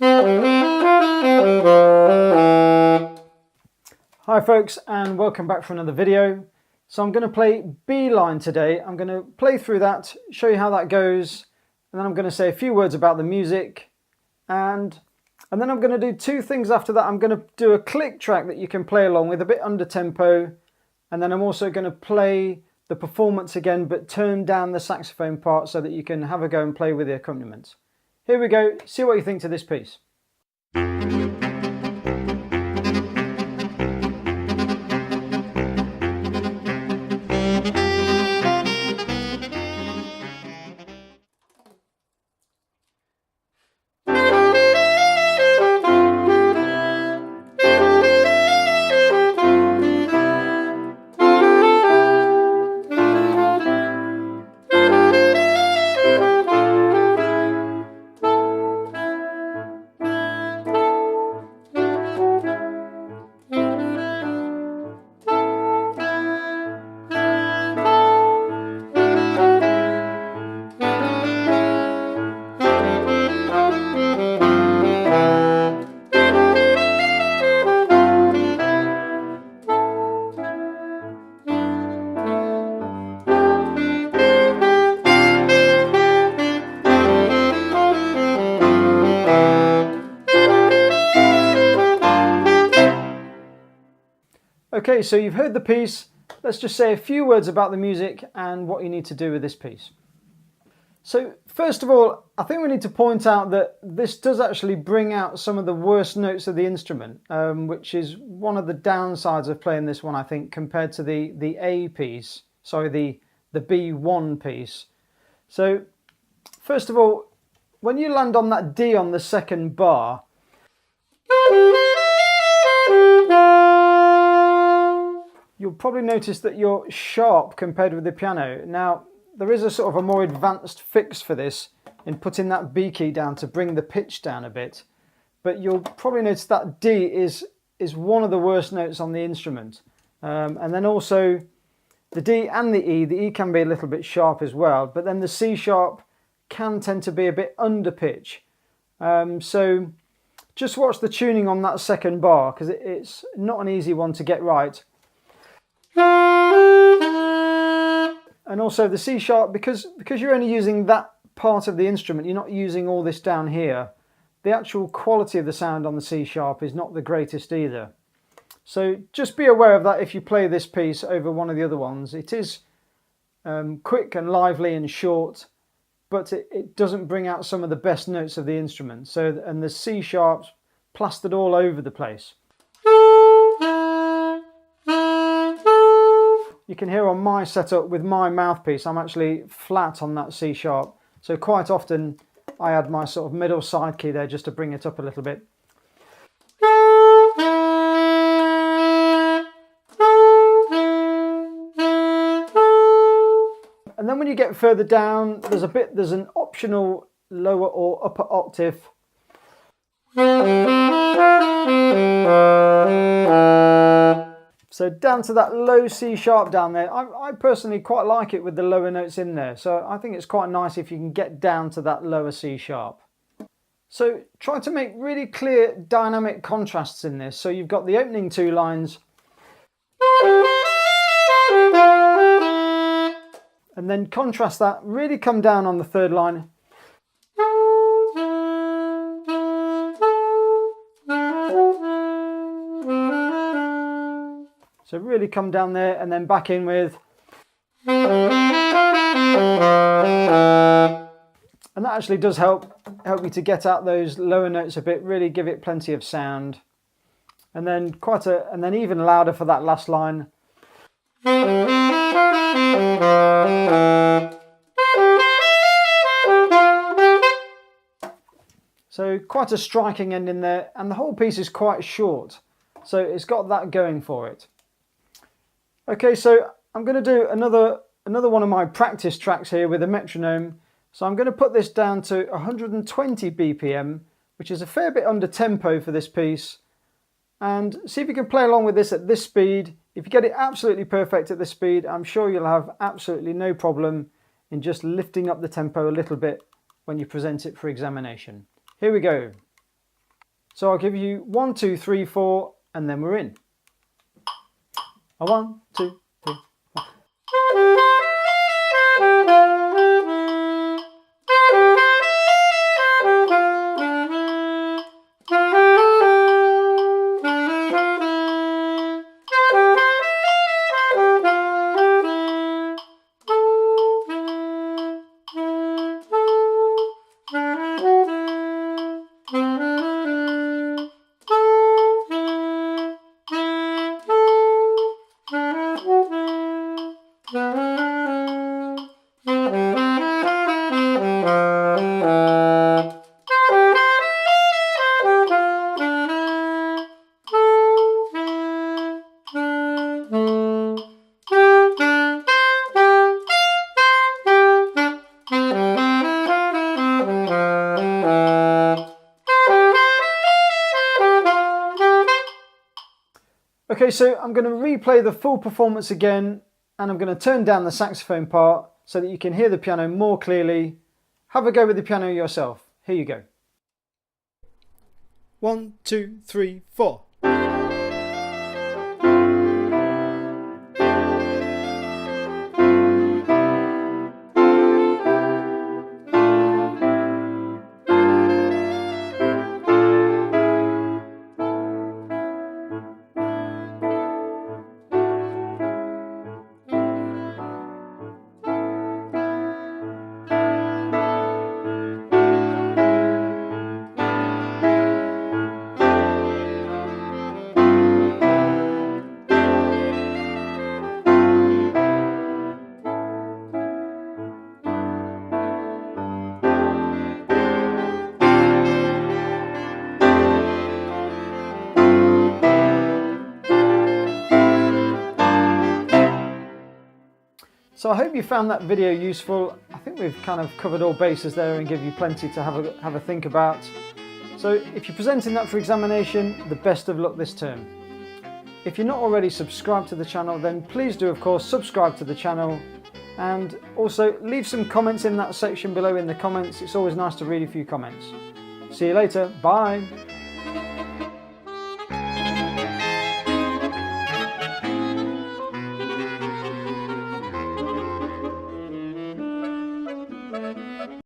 Hi folks, and welcome back for another video. So I'm going to play B line today. I'm going to play through that, show you how that goes, and then I'm going to say a few words about the music, and then I'm going to do two things after that. I'm going to do a click track that you can play along with, a bit under tempo, and then I'm also going to play the performance again, but turn down the saxophone part so that you can have a go and play with the accompaniment. Here we go, see what you think to this piece. Okay, so you've heard the piece. Let's just say a few words about the music and what you need to do with this piece. So first of all, I think we need to point out that this does actually bring out some of the worst notes of the instrument, which is one of the downsides of playing this one, I think, compared to the A piece, sorry, the B1 piece. So first of all, when you land on that D on the second bar, you'll probably notice that you're sharp compared with the piano. Now, there is a sort of a more advanced fix for this in putting that B key down to bring the pitch down a bit. But you'll probably notice that D is one of the worst notes on the instrument. And then also the D and the E can be a little bit sharp as well, but then the C sharp can tend to be a bit under pitch. So just watch the tuning on that second bar, because it's not an easy one to get right. And also the C sharp, because you're only using that part of the instrument, you're not using all this down here, the actual quality of the sound on the C sharp is not the greatest either. So just be aware of that if you play this piece over one of the other ones. It is quick and lively and short, but it doesn't bring out some of the best notes of the instrument. So, and the C sharp's plastered all over the place. You can hear on my setup with my mouthpiece, I'm actually flat on that C sharp. So quite often I add my sort of middle side key there just to bring it up a little bit. And then when you get further down, there's an optional lower or upper octave. So down to that low C sharp down there. I personally quite like it with the lower notes in there. So I think it's quite nice if you can get down to that lower C sharp. So try to make really clear dynamic contrasts in this. So you've got the opening two lines, and then contrast that, really come down on the third line. So really come down there and then back in with. And that actually does help you to get out those lower notes a bit, really give it plenty of sound. And then and then even louder for that last line. So quite a striking end in there, and the whole piece is quite short. So it's got that going for it. Okay, so I'm going to do another one of my practice tracks here with a metronome. So I'm going to put this down to 120 BPM, which is a fair bit under tempo for this piece. And see if you can play along with this at this speed. If you get it absolutely perfect at this speed, I'm sure you'll have absolutely no problem in just lifting up the tempo a little bit when you present it for examination. Here we go. So I'll give you 1, 2, 3, 4, and then we're in. A 1, 2, 3, 4. Okay, so I'm going to replay the full performance again, and I'm going to turn down the saxophone part so that you can hear the piano more clearly. Have a go with the piano yourself. Here you go. 1, 2, 3, 4. So I hope you found that video useful. I think we've kind of covered all bases there and give you plenty to have a think about. So if you're presenting that for examination, the best of luck this term. If you're not already subscribed to the channel, then please do of course subscribe to the channel, and also leave some comments in that section below in the comments. It's always nice to read a few comments. See you later, bye!